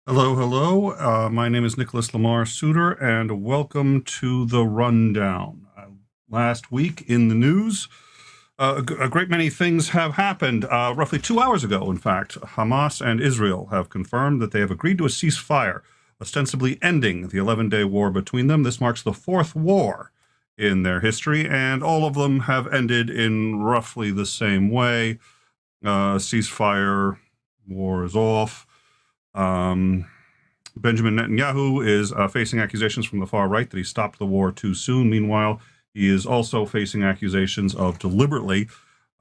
Hello, hello. My name is Nicholas Lamar Soutter, and welcome to the Rundown. Last week in the news, a great many things have happened. Roughly 2 hours ago, in fact, Hamas and Israel have confirmed that they have agreed to a ceasefire, ostensibly ending the 11-day war between them. This marks the fourth war in their history, and all of them have ended in roughly the same way. Ceasefire, war is off. Benjamin Netanyahu is facing accusations from the far right that he stopped the war too soon. Meanwhile, he is also facing accusations of deliberately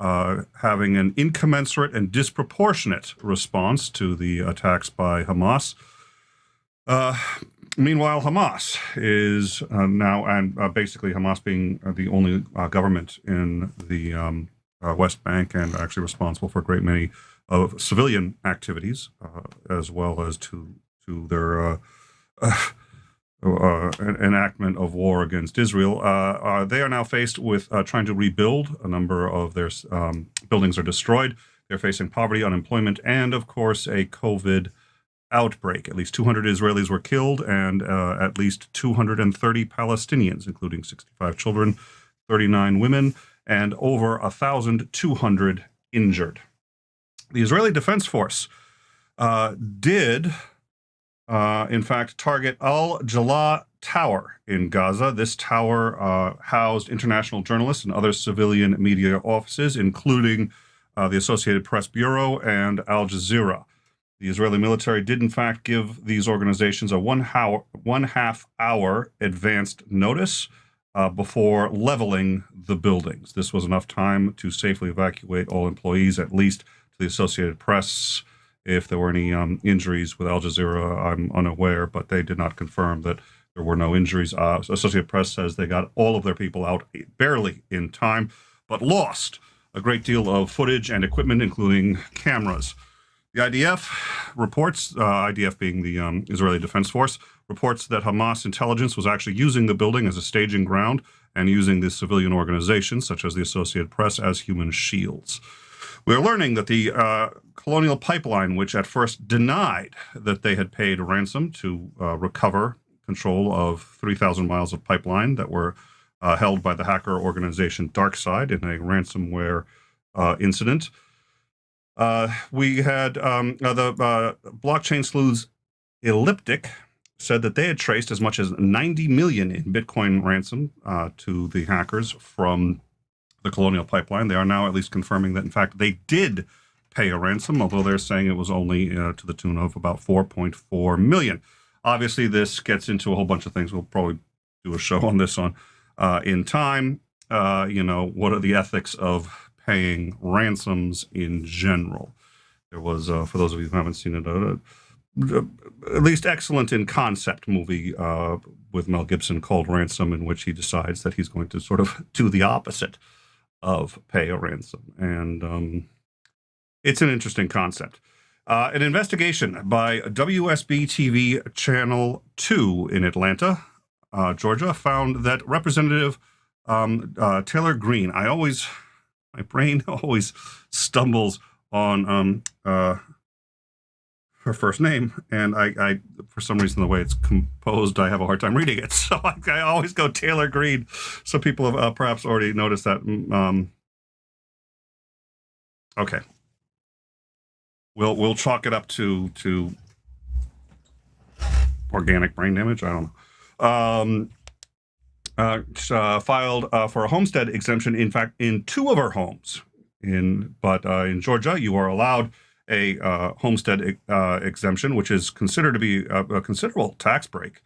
having an incommensurate and disproportionate response to the attacks by Hamas. Meanwhile, Hamas is now, and basically Hamas being the only government in the West Bank and actually responsible for a great many of civilian activities, as well as to their enactment of war against Israel. They are now faced with trying to rebuild. A number of their buildings are destroyed. They're facing poverty, unemployment, and, of course, a COVID outbreak. At least 200 Israelis were killed, and at least 230 Palestinians, including 65 children, 39 women, and over 1,200 injured. The Israeli Defense Force did, in fact, target Al-Jalaa Tower in Gaza. This tower housed international journalists and other civilian media offices, including the Associated Press Bureau and Al Jazeera. The Israeli military did, in fact, give these organizations a one-half-hour advanced notice before leveling the buildings. This was enough time to safely evacuate all employees, at least the Associated Press. If there were any injuries with Al Jazeera, I'm unaware, but they did not confirm that there were no injuries. Associated Press says they got all of their people out barely in time, but lost a great deal of footage and equipment, including cameras. The IDF reports, IDF being the Israeli Defense Force, reports that Hamas intelligence was actually using the building as a staging ground and using the civilian organizations, such as the Associated Press, as human shields. We are learning that the Colonial Pipeline, which at first denied that they had paid a ransom to recover control of 3,000 miles of pipeline that were held by the hacker organization DarkSide in a ransomware incident. We had the blockchain sleuths Elliptic said that they had traced as much as 90 million in Bitcoin ransom to the hackers from the Colonial Pipeline. They are now at least confirming that, in fact, they did pay a ransom, although they're saying it was only to the tune of about 4.4 million. Obviously, this gets into a whole bunch of things. We'll probably do a show on this in time. What are the ethics of paying ransoms in general? There was, for those of you who haven't seen it, at least excellent in concept movie with Mel Gibson called Ransom, in which he decides that he's going to sort of do the opposite of pay a ransom. And it's an interesting concept. An investigation by WSB TV Channel 2 in Atlanta, Georgia, found that Representative Taylor Greene, my brain always stumbles on her first name, and I for some reason, the way it's composed, I have a hard time reading it. So I always go Taylor Greene. So people have perhaps already noticed that. Okay. We'll chalk it up to organic brain damage. I don't know. Filed for a homestead exemption, in fact, in 2 of her homes. But in Georgia, you are allowed a homestead exemption, which is considered to be a considerable tax break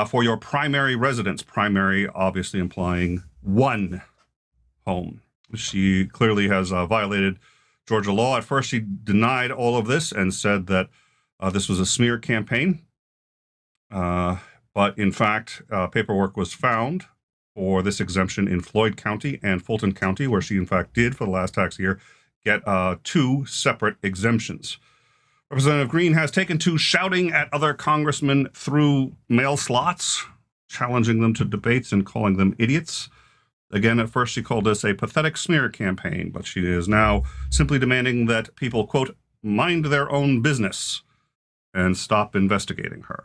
for your primary residence. Primary, obviously implying one home. She clearly has violated Georgia law. At first, she denied all of this and said that This was a smear campaign, but in fact, paperwork was found for this exemption in Floyd County and Fulton County, where she in fact did, for the last tax year, get 2 separate exemptions. Representative Green has taken to shouting at other congressmen through mail slots, challenging them to debates and calling them idiots. Again, at first she called this a pathetic smear campaign, but she is now simply demanding that people, quote, mind their own business and stop investigating her.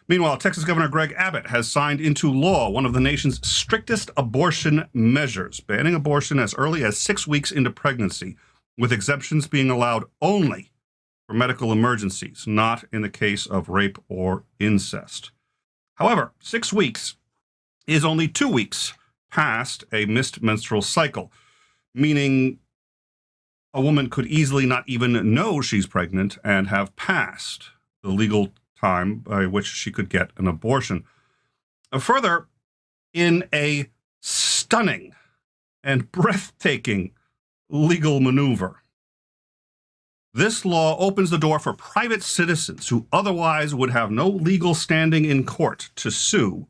Meanwhile, Texas Governor Greg Abbott has signed into law one of the nation's strictest abortion measures, banning abortion as early as 6 weeks into pregnancy, with exemptions being allowed only for medical emergencies, not in the case of rape or incest. However, 6 weeks is only 2 weeks past a missed menstrual cycle, meaning a woman could easily not even know she's pregnant and have passed the legal time by which she could get an abortion. Further, in a stunning and breathtaking legal maneuver, this law opens the door for private citizens who otherwise would have no legal standing in court to sue,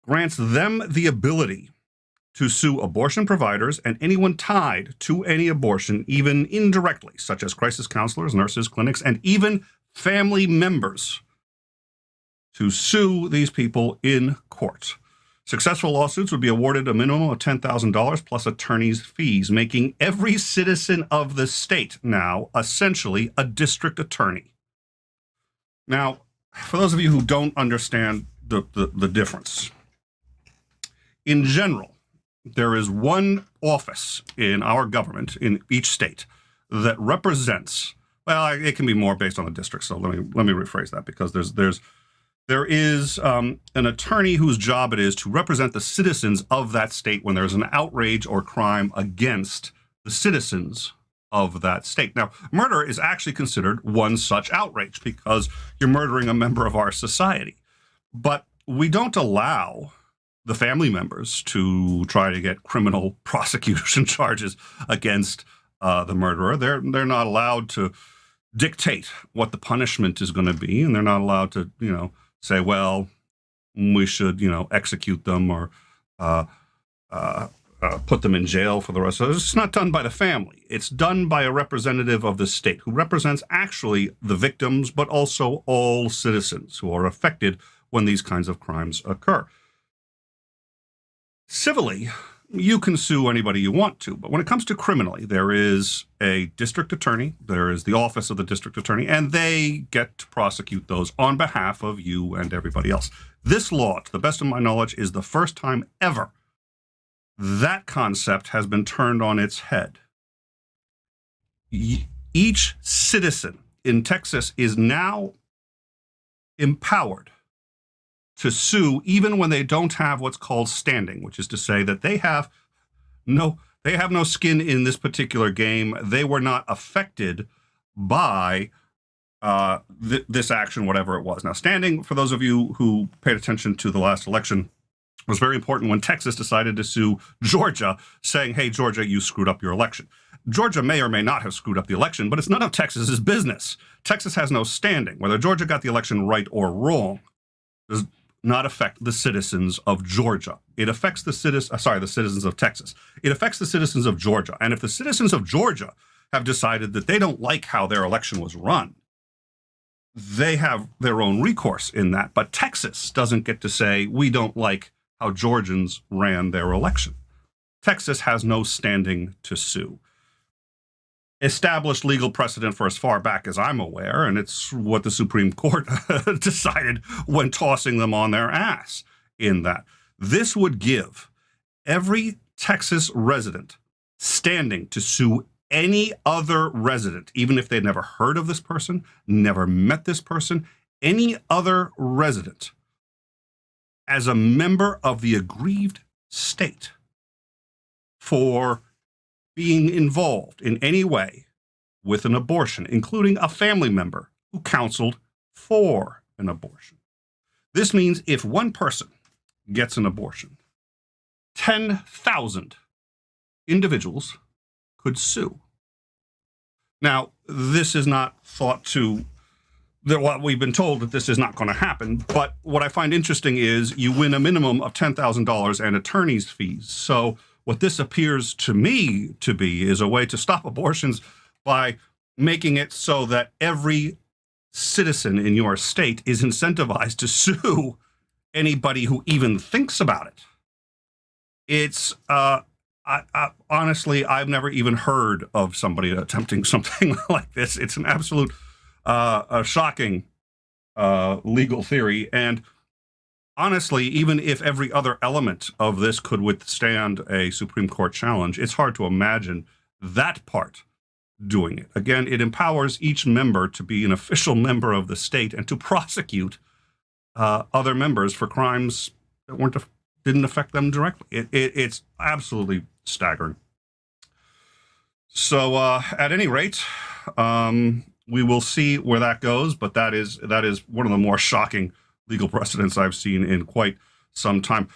grants them the ability to sue abortion providers and anyone tied to any abortion, even indirectly, such as crisis counselors, nurses, clinics, and even family members, to sue these people in court. Successful lawsuits would be awarded a minimum of $10,000 plus attorney's fees, making every citizen of the state now essentially a district attorney. Now, for those of you who don't understand the difference, in general, there is one office in our government in each state that represents, well, it can be more based on the district, so let me rephrase that, because there is an attorney whose job it is to represent the citizens of that state when there's an outrage or crime against the citizens of that state. Now, murder is actually considered one such outrage because you're murdering a member of our society. But we don't allow the family members to try to get criminal prosecution charges against the murderer. They're not allowed to dictate what the punishment is going to be, and they're not allowed to, say, well, we should, execute them or put them in jail for the rest of it. It's not done by the family. It's done by a representative of the state who represents actually the victims, but also all citizens who are affected when these kinds of crimes occur. Civilly, you can sue anybody you want to, but when it comes to criminally, there is a district attorney, there is the office of the district attorney, and they get to prosecute those on behalf of you and everybody else. This law, to the best of my knowledge, is the first time ever that concept has been turned on its head. Each citizen in Texas is now empowered to sue even when they don't have what's called standing, which is to say that they have no skin in this particular game. They were not affected by this action, whatever it was. Now, standing, for those of you who paid attention to the last election, was very important when Texas decided to sue Georgia, saying, hey, Georgia, you screwed up your election. Georgia may or may not have screwed up the election, but it's none of Texas's business. Texas has no standing. Whether Georgia got the election right or wrong does not affect the citizens of Georgia. It affects the citizens of Texas. It affects the citizens of Georgia. And if the citizens of Georgia have decided that they don't like how their election was run, they have their own recourse in that. But Texas doesn't get to say, we don't like how Georgians ran their election. Texas has no standing to sue. Established legal precedent for as far back as I'm aware, and it's what the Supreme Court decided when tossing them on their ass in that. This would give every Texas resident standing to sue any other resident, even if they'd never heard of this person, never met this person, any other resident, as a member of the aggrieved state for being involved in any way with an abortion, including a family member who counseled for an abortion. This means if one person gets an abortion, 10,000 individuals could sue. Now, this is not thought to, what we've been told that this is not going to happen, but what I find interesting is you win a minimum of $10,000 and attorney's fees. So what this appears to me to be is a way to stop abortions by making it so that every citizen in your state is incentivized to sue anybody who even thinks about it. It's honestly, I've never even heard of somebody attempting something like this. It's an absolute a shocking legal theory. And honestly, even if every other element of this could withstand a Supreme Court challenge, it's hard to imagine that part doing it. Again, it empowers each member to be an official member of the state and to prosecute other members for crimes that didn't affect them directly. It's absolutely staggering. So at any rate, we will see where that goes, but that is one of the more shocking legal precedents I've seen in quite some time.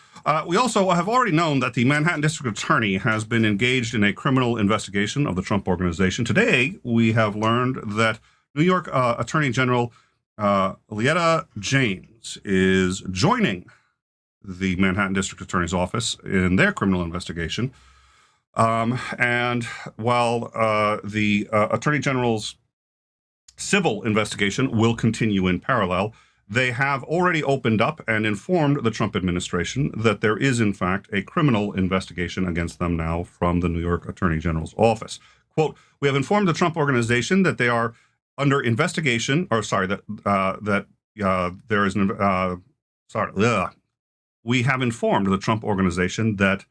We also have already known that the Manhattan District Attorney has been engaged in a criminal investigation of the Trump Organization. Today, we have learned that New York Attorney General Letitia James is joining the Manhattan District Attorney's office in their criminal investigation. And while the Attorney General's civil investigation will continue in parallel, they have already opened up and informed the Trump administration that there is, in fact, a criminal investigation against them now from the New York Attorney General's office. Quote, "We have informed the Trump Organization that they are under investigation, or sorry, that there is an, we have informed the Trump Organization that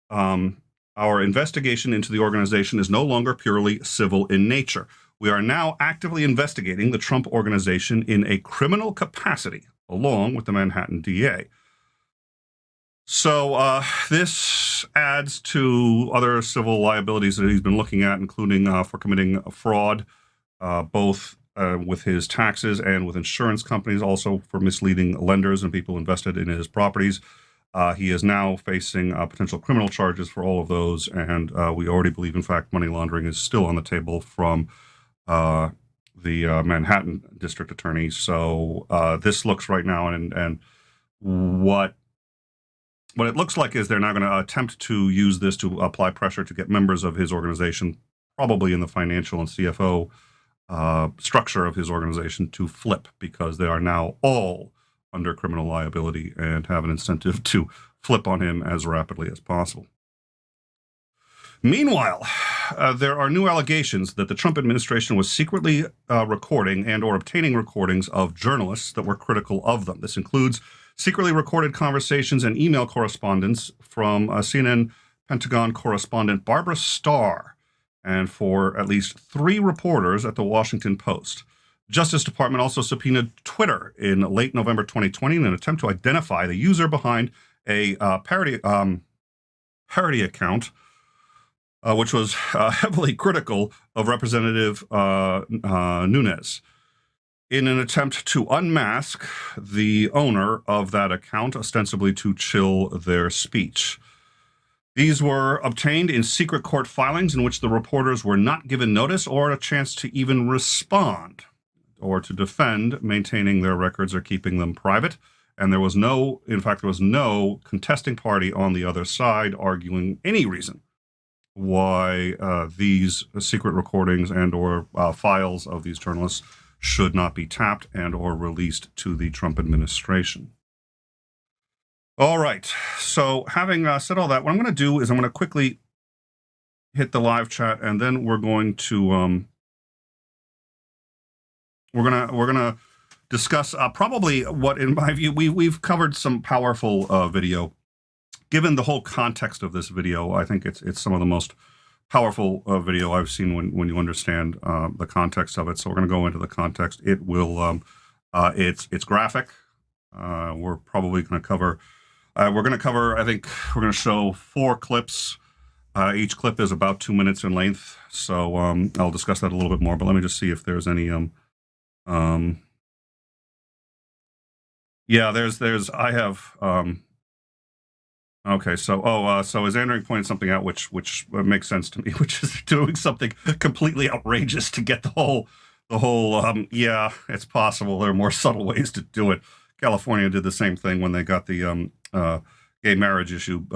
our investigation into the organization is no longer purely civil in nature. We are now actively investigating the Trump Organization in a criminal capacity, along with the Manhattan DA." So this adds to other civil liabilities that he's been looking at, including for committing fraud, both with his taxes and with insurance companies, also for misleading lenders and people invested in his properties. He is now facing potential criminal charges for all of those, and we already believe, in fact, money laundering is still on the table from the Manhattan District Attorney. So this looks right now, and what it looks like is they're now going to attempt to use this to apply pressure to get members of his organization, probably in the financial and CFO structure of his organization, to flip, because they are now all under criminal liability and have an incentive to flip on him as rapidly as possible. Meanwhile, there are new allegations that the Trump administration was secretly recording and or obtaining recordings of journalists that were critical of them. This includes secretly recorded conversations and email correspondence from CNN Pentagon correspondent Barbara Starr, and for at least 3 reporters at the Washington Post. Justice Department also subpoenaed Twitter in late November 2020 in an attempt to identify the user behind a parody account, which was heavily critical of Representative Nunes, in an attempt to unmask the owner of that account, ostensibly to chill their speech. These were obtained in secret court filings in which the reporters were not given notice or a chance to even respond or to defend maintaining their records or keeping them private. And there was no contesting party on the other side arguing any reason why these secret recordings and or files of these journalists should not be tapped and or released to the Trump administration. All right. So having said all that, what I'm going to do is I'm going to quickly hit the live chat, and then we're going to we're gonna discuss probably what, in my view, we've covered some powerful video. Given the whole context of this video, I think it's some of the most powerful video I've seen when you understand the context of it. So we're going to go into the context. It will it's graphic. We're probably going to cover. I think we're going to show 4 clips. Each clip is about 2 minutes in length. So I'll discuss that a little bit more. But let me just see if there's any. Yeah, there's. I have. Okay, so is Andrew pointing something out which makes sense to me, which is doing something completely outrageous to get the whole. Yeah, it's possible. There are more subtle ways to do it. California did the same thing when they got the gay marriage issue.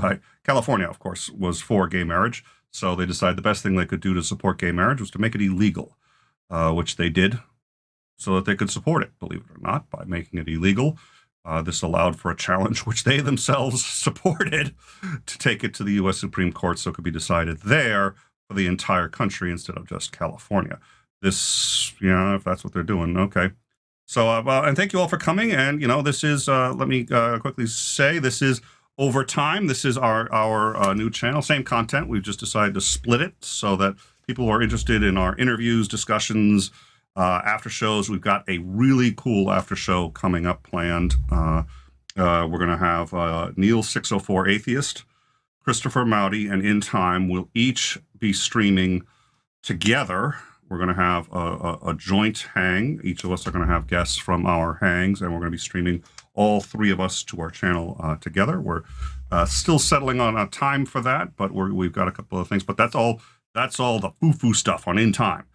California, of course, was for gay marriage, so they decided the best thing they could do to support gay marriage was to make it illegal, which they did, so that they could support it. Believe it or not, by making it illegal. This allowed for a challenge which they themselves supported to take it to the U.S. Supreme Court so it could be decided there for the entire country instead of just California. This, if that's what they're doing, okay. So, and thank you all for coming. And, this is, let me quickly say, this is Overtime. This is our new channel. Same content. We've just decided to split it so that people who are interested in our interviews, discussions, after shows. We've got a really cool after show coming up planned. We're going to have Neil 604 Atheist, Christopher Mowdy, and In Time will each be streaming together. We're going to have a joint hang. Each of us are going to have guests from our hangs, and we're going to be streaming all three of us to our channel together. We're still settling on a time for that, but we've got a couple of things. But that's all the foo-foo stuff on In Time.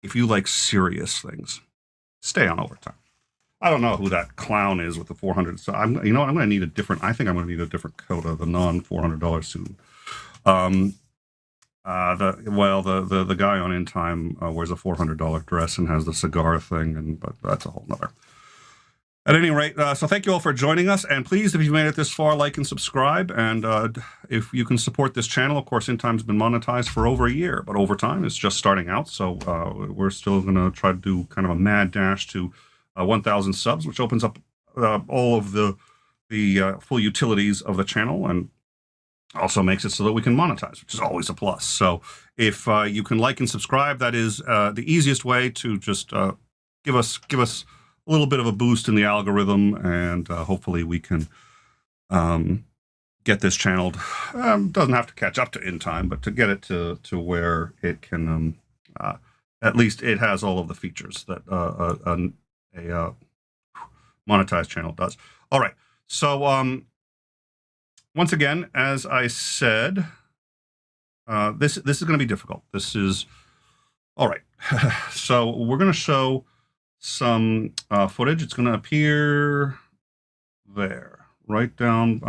If you like serious things, stay on Overtime. I don't know who that clown is with the 400. So I'm going to need a different. I think I'm going to need a different coat of the non-$400 suit. The guy on In Time wears a $400 dress and has the cigar thing, but that's a whole nother. At any rate, so thank you all for joining us, and please, if you've made it this far, like and subscribe, and if you can support this channel. Of course, In Time's been monetized for over a year, but Overtime is just starting out, so we're still going to try to do kind of a mad dash to 1,000 subs, which opens up all of the full utilities of the channel, and also makes it so that we can monetize, which is always a plus. So if you can like and subscribe, that is the easiest way to just give us a little bit of a boost in the algorithm, and hopefully we can get this channel. Doesn't have to catch up to In Time, but to get it to where it can, at least it has all of the features that a monetized channel does. All right. So once again, as I said, this is going to be difficult. This is all right. So we're going to show some footage. It's going to appear there, right down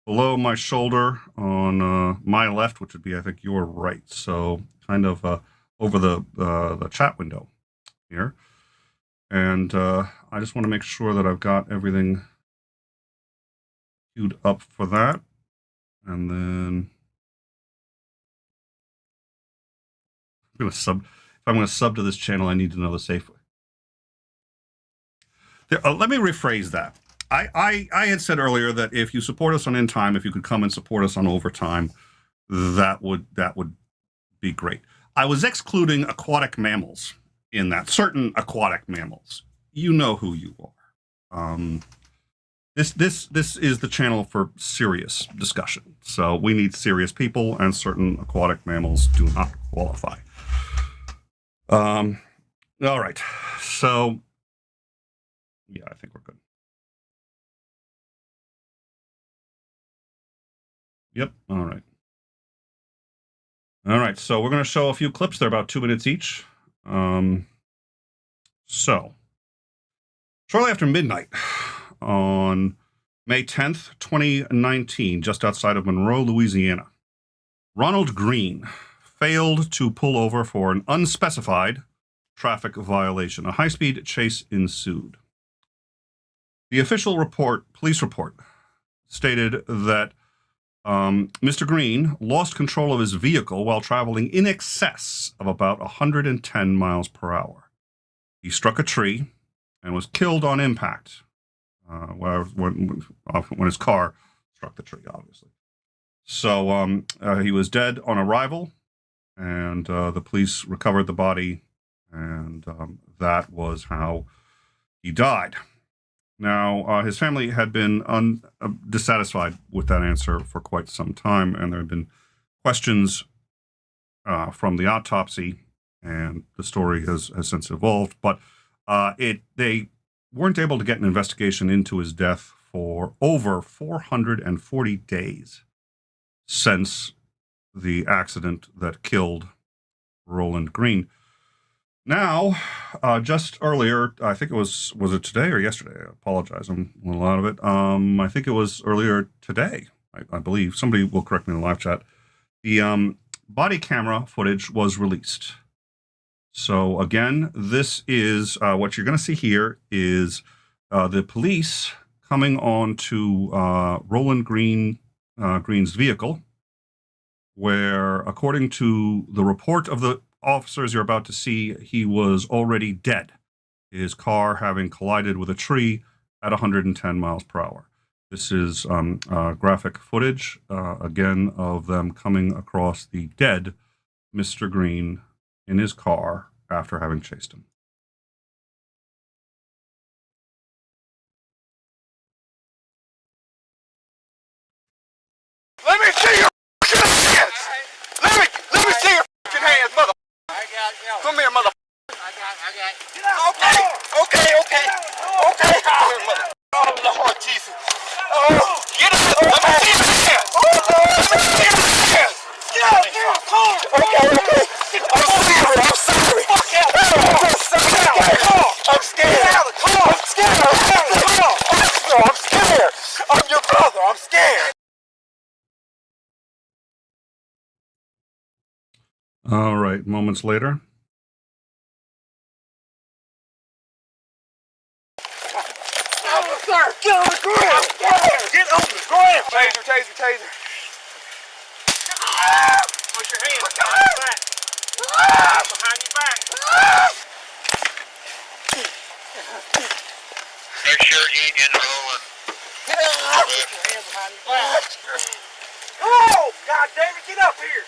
below my shoulder on my left, which would be, I think, your right. So kind of over the chat window here. And I just want to make sure that I've got everything queued up for that. And then I'm going to sub. If I'm going to sub to this channel, I need to know the safe way. Let me rephrase that. I had said earlier that if you support us on In Time, if you could come and support us on Overtime, that would be great. I was excluding aquatic mammals in that. Certain aquatic mammals. You know who you are. This is the channel for serious discussion. So we need serious people, and certain aquatic mammals do not qualify. All right. So yeah, I think we're good. Yep. All right. All right. So we're going to show a few clips. They're about 2 minutes each. So shortly after midnight on May 10th, 2019, just outside of Monroe, Louisiana, Ronald Green failed to pull over for an unspecified traffic violation. A high-speed chase ensued. The official police report, stated that Mr. Green lost control of his vehicle while traveling in excess of about 110 miles per hour. He struck a tree and was killed on impact when his car struck the tree, obviously. So he was dead on arrival, and the police recovered the body, and that was how he died. Now, his family had been dissatisfied with that answer for quite some time, and there had been questions from the autopsy, and the story has since evolved. But they weren't able to get an investigation into his death for over 440 days since the accident that killed Roland Green. Now, just earlier, I think it was it today or yesterday? I apologize, I'm a little out of it. I think it was earlier today, I believe. Somebody will correct me in the live chat. The body camera footage was released. So again, this is what you're going to see here is the police coming on to Roland Green's vehicle, where, according to the report of the officers you're about to see, he was already dead, his car having collided with a tree at 110 miles per hour. This is graphic footage, again, of them coming across the dead Mr. Green in his car after having chased him. Let me see your hands! Let me see your hands, mother. I got you. Come here, mother. I got. Get out. Okay. Come here, mother. Oh, Lord Jesus. Oh, get out. Let me see your hands. Let me see your hands. Get out of here. Okay. I'm sorry. Fuck out. I'm scared. Get out of the car. I'm scared. I'm your brother. I'm scared. All right, moments later. Sir, get on the ground! Get on the ground! Taser. Put your hands behind your back. Behind your back. Make sure you ain't rolling. Put your hands behind your back. Oh, God damn it, get up here!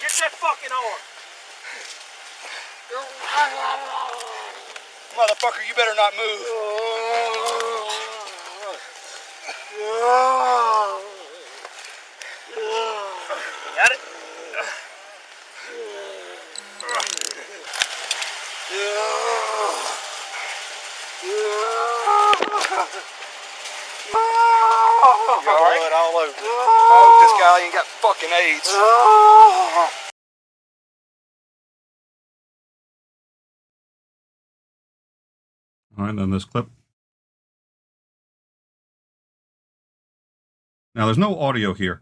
Get that fucking arm! Motherfucker, you better not move. Got it? You alright? All over. I hope this guy ain't got fucking AIDS. All right, then this clip. Now, there's no audio here.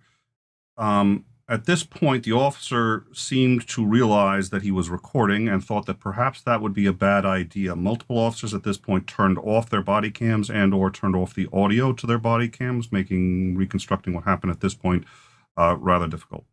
At this point, the officer seemed to realize that he was recording and thought that perhaps that would be a bad idea. Multiple officers at this point turned off their body cams and or turned off the audio to their body cams, making reconstructing what happened at this point rather difficult.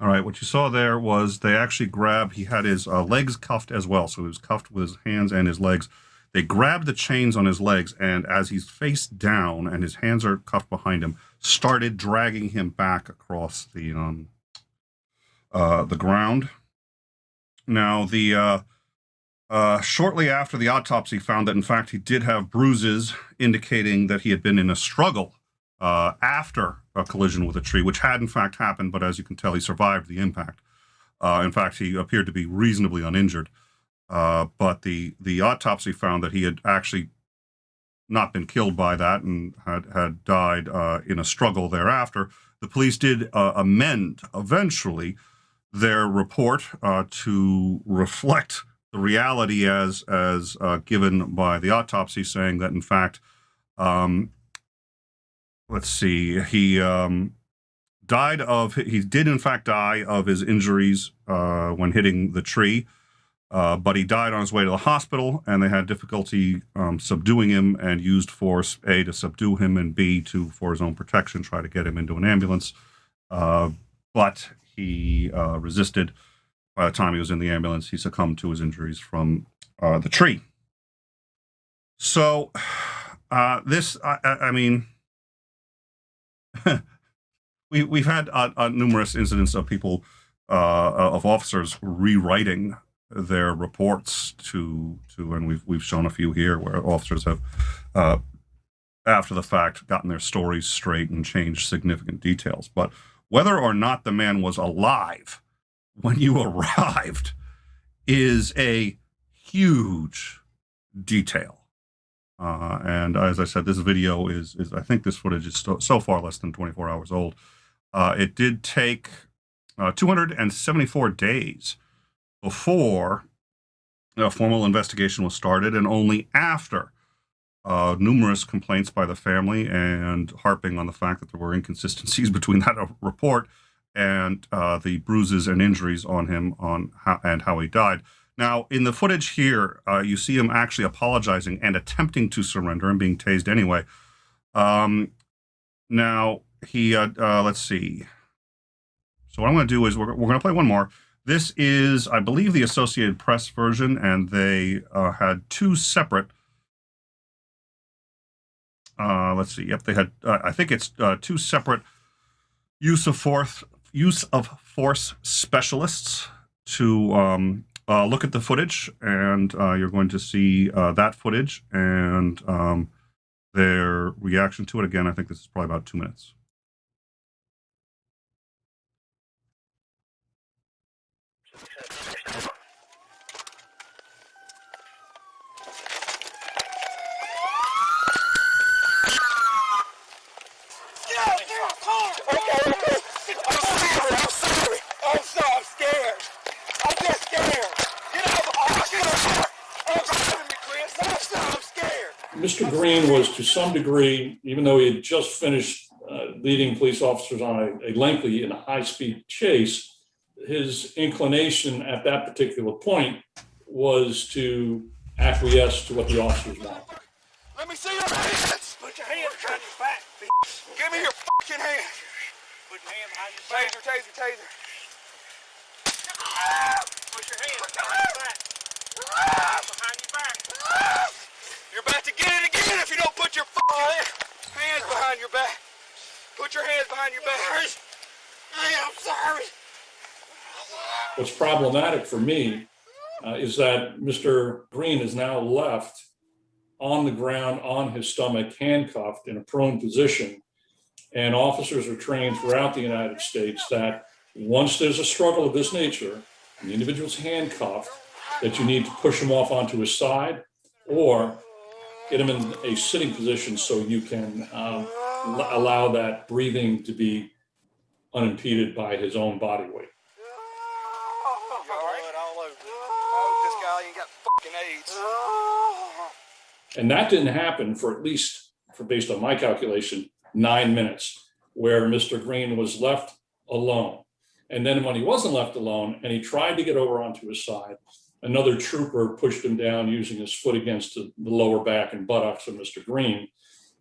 All right, what you saw there was they actually grabbed, he had his legs cuffed as well, so he was cuffed with his hands and his legs. They grabbed the chains on his legs, and as he's face down and his hands are cuffed behind him, started dragging him back across the ground. Now, shortly after the autopsy found that, in fact, he did have bruises indicating that he had been in a struggle after a collision with a tree, which had in fact happened, but as you can tell, he survived the impact. In fact, he appeared to be reasonably uninjured. But the autopsy found that he had actually not been killed by that and had died in a struggle thereafter. The police did amend eventually their report to reflect the reality as given by the autopsy, saying that in fact, let's see, he did in fact die of his injuries when hitting the tree, but he died on his way to the hospital, and they had difficulty subduing him and used force, A, to subdue him, and B, for his own protection, try to get him into an ambulance. But he resisted, by the time he was in the ambulance, he succumbed to his injuries from the tree. So I mean, we've had numerous incidents of people, of officers rewriting their reports and we've shown a few here where officers have, after the fact, gotten their stories straight and changed significant details. But whether or not the man was alive when you arrived is a huge detail. And as I said, this video is I think this footage is so far less than 24 hours old. It did take 274 days before a formal investigation was started, and only after numerous complaints by the family and harping on the fact that there were inconsistencies between that report and the bruises and injuries on him and how he died. Now, in the footage here, you see him actually apologizing and attempting to surrender and being tased anyway. Now, he, let's see. So what I'm going to do is we're going to play one more. This is, I believe, the Associated Press version, and they had two separate, let's see, yep, they had, I think it's two separate use of force specialists to look at the footage, and you're going to see that footage and their reaction to it. Again, I think this is probably about 2 minutes. I'm scared. I'm just scared. Get out of the car. Get out of the car. I'm driving me, Chris. I'm scared. Mr. Green was, to some degree, even though he had just finished leading police officers on a lengthy and high-speed chase, his inclination at that particular point was to acquiesce to what the officers wanted. Let me see your hands. Put your hands behind your back, bitch. Give me your fucking hands. Put your hands behind your back. Taser, taser, taser. Put your hands behind your back. Behind your back. You're about to get it again if you don't put your fucking hands behind your back. Put your hands behind your back. I'm sorry. What's problematic for me is that Mr. Green is now left on the ground, on his stomach, handcuffed in a prone position. And officers are trained throughout the United States that once there's a struggle of this nature, and the individual's handcuffed, that you need to push him off onto his side or get him in a sitting position so you can allow that breathing to be unimpeded by his own body weight. This guy ain't got fucking AIDS. And that didn't happen for at least, based on my calculation, 9 minutes, where Mr. Green was left alone. And then when he wasn't left alone and he tried to get over onto his side, another trooper pushed him down using his foot against the lower back and buttocks of Mr. Green.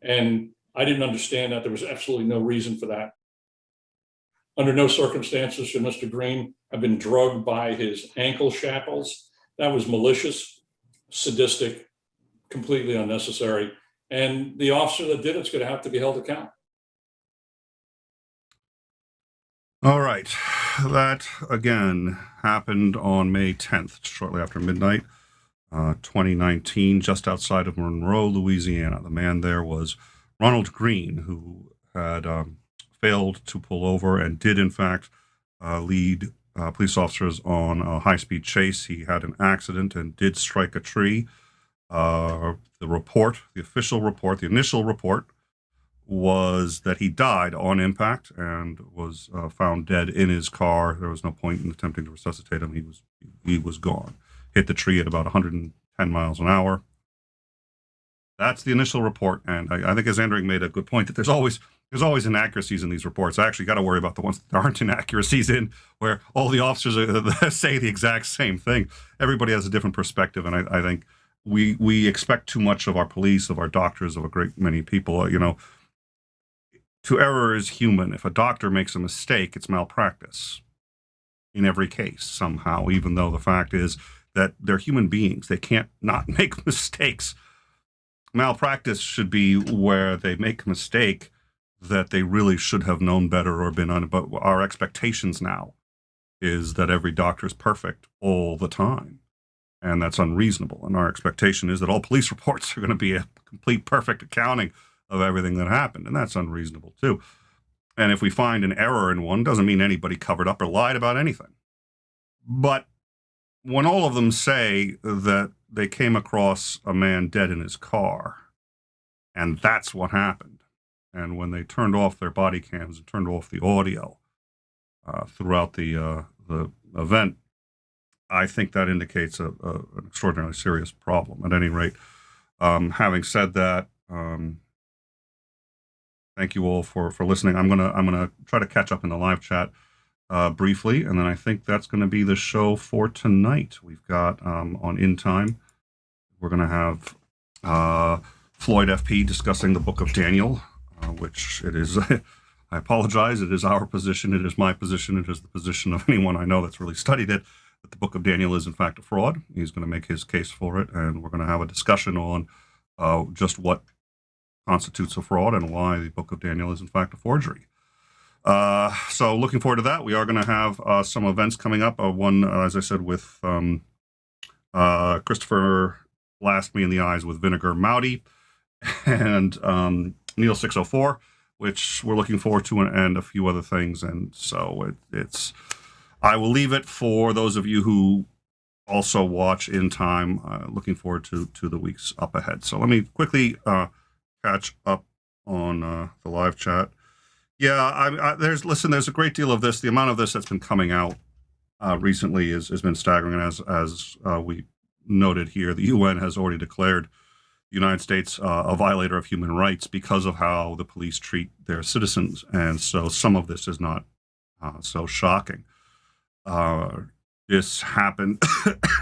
And I didn't understand that. There was absolutely no reason for that. Under no circumstances should Mr. Green have been drugged by his ankle shackles. That was malicious, sadistic, completely unnecessary. And the officer that did it's going to have to be held accountable. All right. That, again, happened on May 10th, shortly after midnight, 2019, just outside of Monroe, Louisiana. The man there was Ronald Green, who had failed to pull over and did, in fact, lead police officers on a high-speed chase. He had an accident and did strike a tree. The report, the official report, the initial report, was that he died on impact and was found dead in his car. There was no point in attempting to resuscitate him. He was gone. Hit the tree at about 110 miles an hour. That's the initial report, and I think, as Andrew made a good point, that there's always inaccuracies in these reports. I actually got to worry about the ones that there aren't inaccuracies in, where all the officers say the exact same thing. Everybody has a different perspective, and I think we expect too much of our police, of our doctors, of a great many people. To error is human. If a doctor makes a mistake, it's malpractice. in every case somehow, even though the fact is that they're human beings. They can't not make mistakes. Malpractice should be where they make a mistake that they really should have known better or been on. But our expectations now is that every doctor is perfect all the time. And that's unreasonable. And our expectation is that all police reports are going to be a complete perfect accounting of everything that happened. And that's unreasonable too. And if we find an error in one, doesn't mean anybody covered up or lied about anything. But when all of them say that they came across a man dead in his car, and that's what happened, and when they turned off their body cams and turned off the audio throughout the event, I think that indicates an extraordinarily serious problem. At any rate, having said that, thank you all for listening. I'm gonna try to catch up in the live chat briefly, and then I think that's going to be the show for tonight. We've got on In Time, we're going to have Floyd FP discussing the Book of Daniel, which it is. I apologize. It is our position. It is my position. It is the position of anyone I know that's really studied it, that the Book of Daniel is in fact a fraud. He's going to make his case for it, and we're going to have a discussion on just what constitutes a fraud and why the Book of Daniel is in fact a forgery. So looking forward to that. We are going to have some events coming up. One, as I said, with Christopher Blast Me in the Eyes with Vinegar Mowdy and Neil 604, which we're looking forward to, and a few other things. And so it's I will leave it for those of you who also watch In Time. Looking forward to the weeks up ahead. So let me quickly catch up on the live chat. Yeah, there's a great deal of this. The amount of this that's been coming out recently has been staggering. And as we noted here, the UN has already declared the United States a violator of human rights because of how the police treat their citizens. And so some of this is not so shocking. This happened.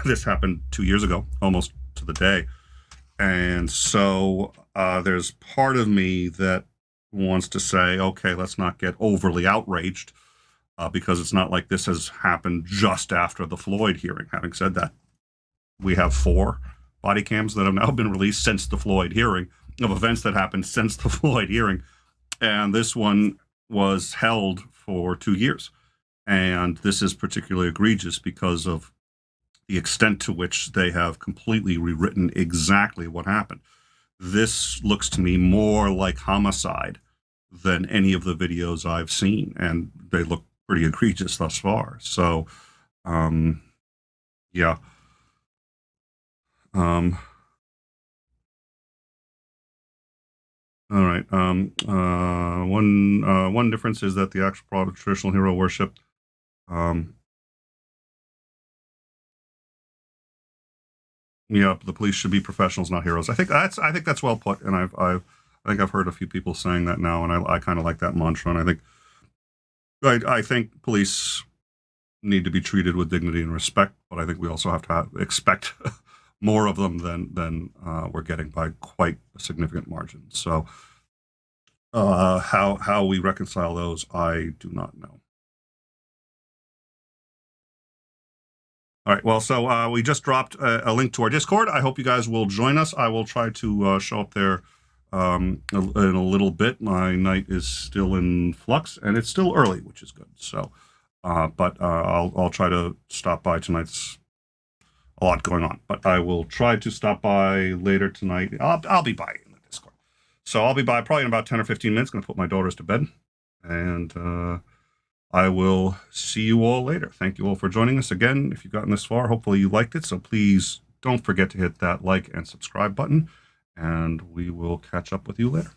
This happened 2 years ago, almost to the day. And so there's part of me that wants to say, okay, let's not get overly outraged because it's not like this has happened just after the Floyd hearing. Having said that, we have 4 body cams that have now been released since the Floyd hearing of events that happened since the Floyd hearing. And this one was held for 2 years. And this is particularly egregious because of the extent to which they have completely rewritten exactly what happened. This looks to me more like homicide than any of the videos I've seen, and they look pretty egregious thus far. So, yeah. All right. One difference is that the actual product, traditional hero worship, yeah, the police should be professionals, not heroes. I think that's well put, and I think I've heard a few people saying that now, and I kind of like that mantra. And I think police need to be treated with dignity and respect, but I think we also have to expect more of them than we're getting by quite a significant margin. So how we reconcile those, I do not know. All right. Well, so we just dropped a link to our Discord. I hope you guys will join us. I will try to show up there in a little bit. My night is still in flux, and it's still early, which is good. So, but I'll try to stop by. Tonight's a lot going on, but I will try to stop by later tonight. I'll be by in the Discord. So I'll be by probably in about 10 or 15 minutes. Going to put my daughters to bed, and I will see you all later. Thank you all for joining us again. If you've gotten this far, hopefully you liked it. So please don't forget to hit that like and subscribe button, and we will catch up with you later.